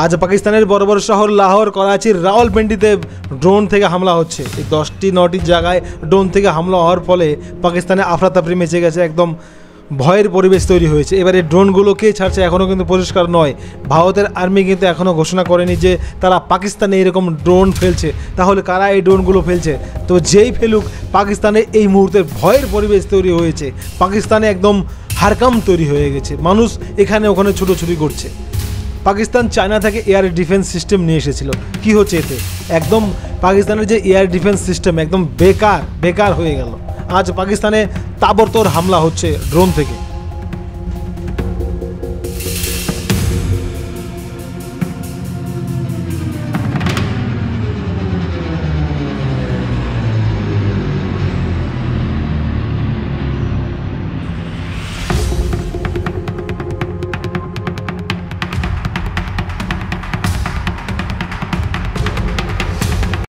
আজ পাকিস্তানের বড় বড় শহর লাহোর, করাচির, রাওয়ালপিন্ডিতে ড্রোন থেকে হামলা হচ্ছে। এই 10টি-9টি জায়গায় ড্রোন থেকে হামলা হওয়ার ফলে পাকিস্তানে আফরাতাফরি মেচে গেছে, একদম ভয়ের পরিবেশ তৈরি হয়েছে। এবারে ড্রোনগুলো কে ছাড়ছে এখনও কিন্তু পরিষ্কার নয়। ভারতের আর্মি কিন্তু এখনও ঘোষণা করেনি যে তারা পাকিস্তানে এরকম ড্রোন ফেলছে। তাহলে কারা এই ড্রোনগুলো ফেলছে? তো যেই ফেলুক, পাকিস্তানে এই মুহূর্তে ভয়ের পরিবেশ তৈরি হয়েছে। পাকিস্তানে একদম হারকাম তৈরি হয়ে গেছে, মানুষ এখানে ওখানে ছুটোছুটি করছে। পাকিস্তান চায়না থেকে এয়ার ডিফেন্স সিস্টেম নিয়ে এসেছিল। কি হচ্ছে এতে? একদম পাকিস্তানের যে এয়ার ডিফেন্স সিস্টেম একদম বেকার হয়ে গেল। আজ পাকিস্তানে তাবড়তোড় হামলা হচ্ছে ড্রোন থেকে।